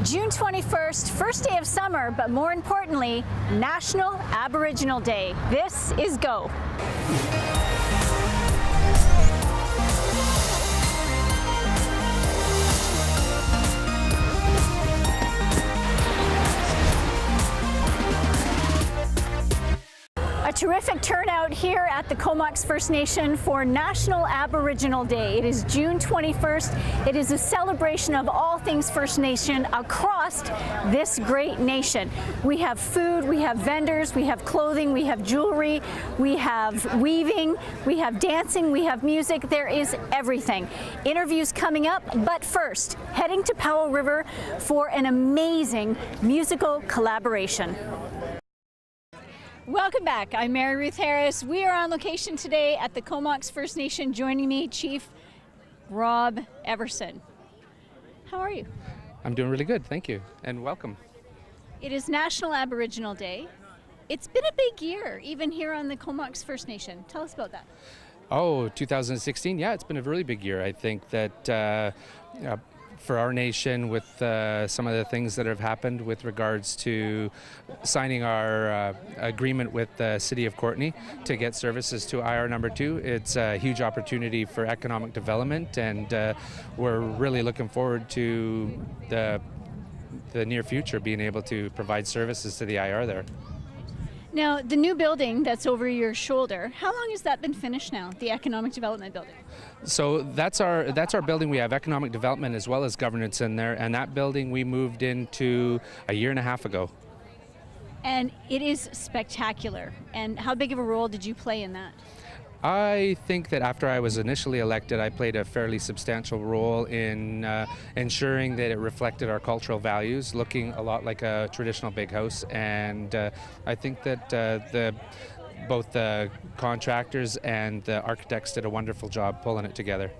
June 21st, first day of summer, but more importantly, National Aboriginal Day. This is Go. A terrific turnout here at the Comox First Nation for National Aboriginal Day. It is June 21st. It is a celebration of all things First Nation across this great nation. We have food, we have vendors, we have clothing, we have jewelry, we have weaving, we have dancing, we have music. There is everything. Interviews coming up, but first, heading to Powell River for an amazing musical collaboration. Welcome back. I'm Mary Ruth Harris. We are on location today at the Comox First Nation. Joining me, Chief Rob Everson. How are you? I'm doing really good, thank you, and welcome. It is National Aboriginal Day. It's been a big year, even here on the Comox First Nation. Tell us about that. Oh, 2016, yeah, it's been a really big year. I think that for our nation, with some of the things that have happened with regards to signing our agreement with the City of Courtenay to get services to IR number 2, it's a huge opportunity for economic development, and we're really looking forward to the near future being able to provide services to the IR there. Now, the new building that's over your shoulder, how long has that been finished now, the Economic Development Building? So that's our building. We have economic development as well as governance in there, and that building we moved into a year and a half ago. And it is spectacular. And how big of a role did you play in that? I think that after I was initially elected, I played a fairly substantial role in ensuring that it reflected our cultural values, looking a lot like a traditional big house. And I think that both the contractors and the architects did a wonderful job pulling it together.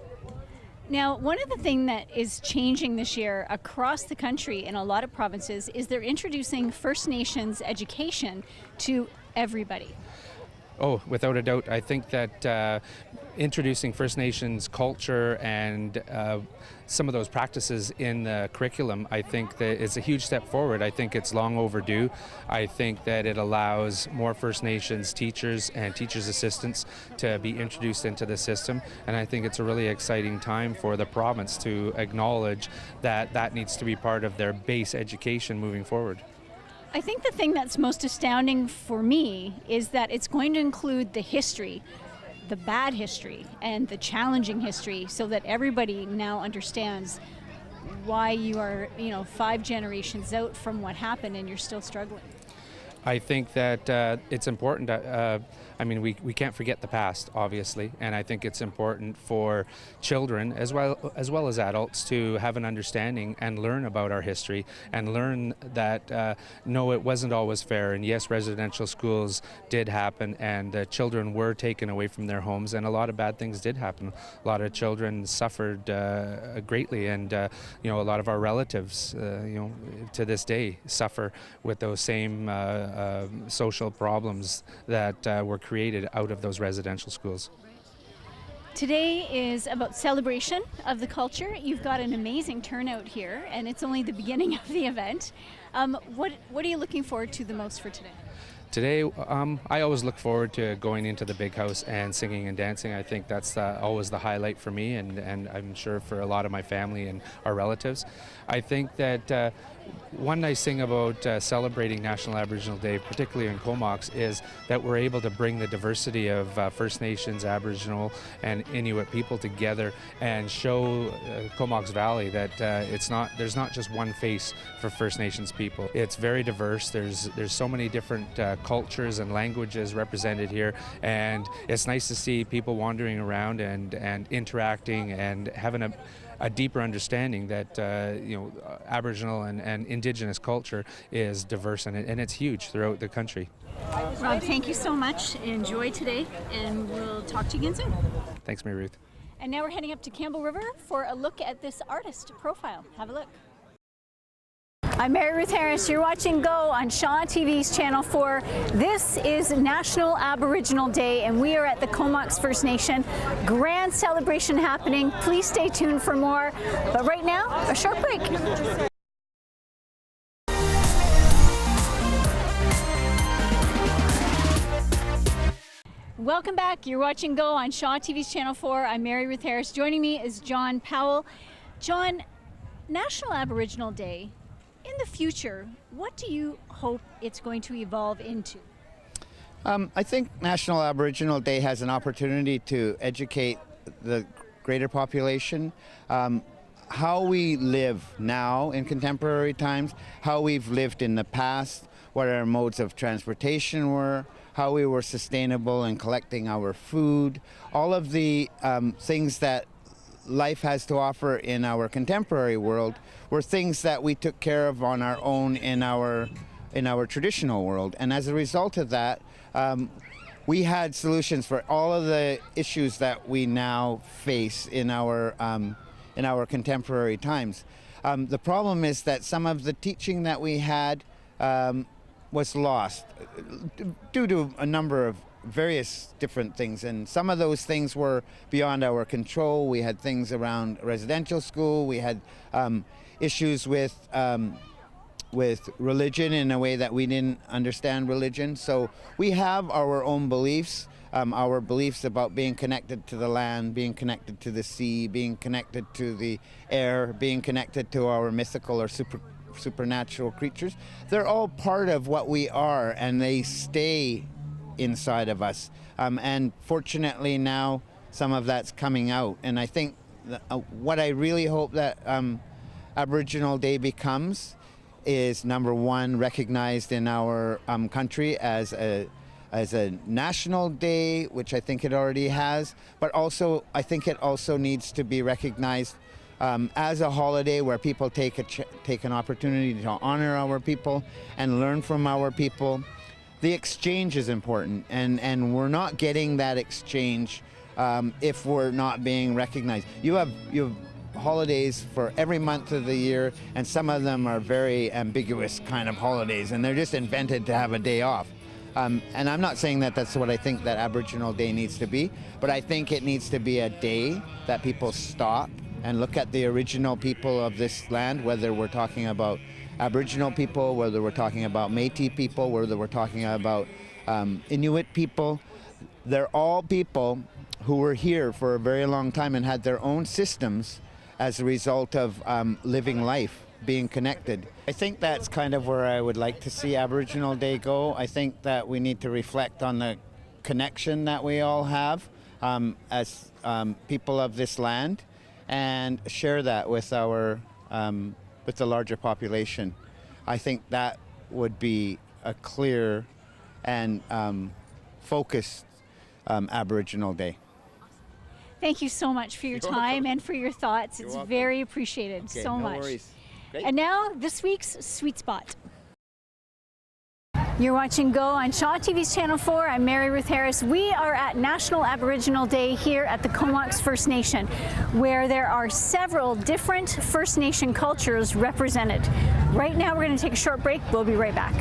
Now, one of the things that is changing this year across the country in a lot of provinces is they're introducing First Nations education to everybody. Oh, without a doubt. I think that introducing First Nations culture and some of those practices in the curriculum, I think that it's a huge step forward. I think it's long overdue. I think that it allows more First Nations teachers and teachers' assistants to be introduced into the system, and I think it's a really exciting time for the province to acknowledge that that needs to be part of their base education moving forward. I think the thing that's most astounding for me is that it's going to include the history, the bad history, and the challenging history, so that everybody now understands why you are, 5 generations out from what happened and you're still struggling. I think that it's important. We can't forget the past, obviously, and I think it's important for children as well as adults to have an understanding and learn about our history and learn that no, it wasn't always fair. And yes, residential schools did happen, and children were taken away from their homes, and a lot of bad things did happen. A lot of children suffered greatly, and a lot of our relatives, to this day, suffer with those same social problems that were created out of those residential schools. Today is about celebration of the culture. You've got an amazing turnout here, and it's only the beginning of the event. What are you looking forward to the most for today? Today, I always look forward to going into the big house and singing and dancing. I think that's always the highlight for me, and I'm sure for a lot of my family and our relatives. I think that one nice thing about celebrating National Aboriginal Day, particularly in Comox, is that we're able to bring the diversity of First Nations, Aboriginal, and Inuit people together and show Comox Valley that there's not just one face for First Nations people. It's very diverse. There's so many different cultures and languages represented here, and it's nice to see people wandering around and interacting and having a deeper understanding that Aboriginal and Indigenous culture is diverse, and it's huge throughout the country. Rob, thank you so much. Enjoy today, and we'll talk to you again soon. Thanks, Mary Ruth. And now we're heading up to Campbell River for a look at this artist profile. Have a look. I'm Mary Ruth Harris. You're watching Go on Shaw TV's Channel 4. This is National Aboriginal Day, and we are at the Comox First Nation. Grand celebration happening. Please stay tuned for more. But right now, a short break. Welcome back. You're watching Go on Shaw TV's Channel 4. I'm Mary Ruth Harris. Joining me is John Powell. John, National Aboriginal Day, in the future, what do you hope it's going to evolve into? I think National Aboriginal Day has an opportunity to educate the greater population how we live now in contemporary times, how we've lived in the past, what our modes of transportation were, how we were sustainable in collecting our food, all of the things that life has to offer in our contemporary world were things that we took care of on our own in our traditional world. And as a result of that, we had solutions for all of the issues that we now face in our contemporary times. The problem is that some of the teaching that we had was lost due to a number of various different things, and some of those things were beyond our control. We had things around residential school. We had issues with religion in a way that we didn't understand religion. So we have our own beliefs, our beliefs about being connected to the land, being connected to the sea, being connected to the air, being connected to our mythical or supernatural creatures. They're all part of what we are, and they stay inside of us. And fortunately now some of that's coming out. And I think what I really hope that Aboriginal Day becomes is, number one, recognized in our country as a national day, which I think it already has, but also I think it also needs to be recognized as a holiday where people take an opportunity to honor our people and learn from our people. The exchange is important, and we're not getting that exchange if we're not being recognized. You have holidays for every month of the year, and some of them are very ambiguous kind of holidays, and they're just invented to have a day off. And I'm not saying that that's what I think that Aboriginal Day needs to be, but I think it needs to be a day that people stop and look at the original people of this land, whether we're talking about Aboriginal people, whether we're talking about Métis people, whether we're talking about Inuit people. They're all people who were here for a very long time and had their own systems as a result of living life, being connected. I think that's kind of where I would like to see Aboriginal Day go. I think that we need to reflect on the connection that we all have as people of this land, and share that with our with the larger population. I think that would be a clear and focused Aboriginal Day. Thank you so much for your time and for your thoughts. It's very appreciated. Okay, so no much. worries. Great. And now, this week's Sweet Spot. You're watching Go on Shaw TV's Channel 4. I'm Mary Ruth Harris. We are at National Aboriginal Day here at the Comox First Nation, where there are several different First Nation cultures represented. Right now, we're going to take a short break. We'll be right back.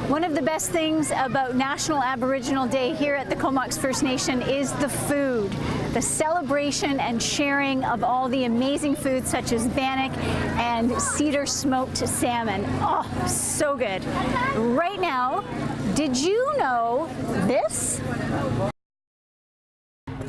One of the best things about National Aboriginal Day here at the Comox First Nation is the food, the celebration and sharing of all the amazing foods such as bannock and cedar smoked salmon. Oh, so good. Right now, did you know this?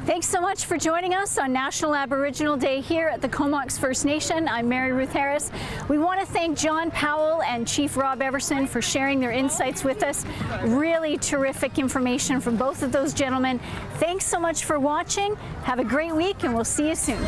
Thanks so much for joining us on National Aboriginal Day here at the Comox First Nation. I'm Mary Ruth Harris. We want to thank John Powell and Chief Rob Everson for sharing their insights with us. Really terrific information from both of those gentlemen. Thanks so much for watching. Have a great week, and we'll see you soon.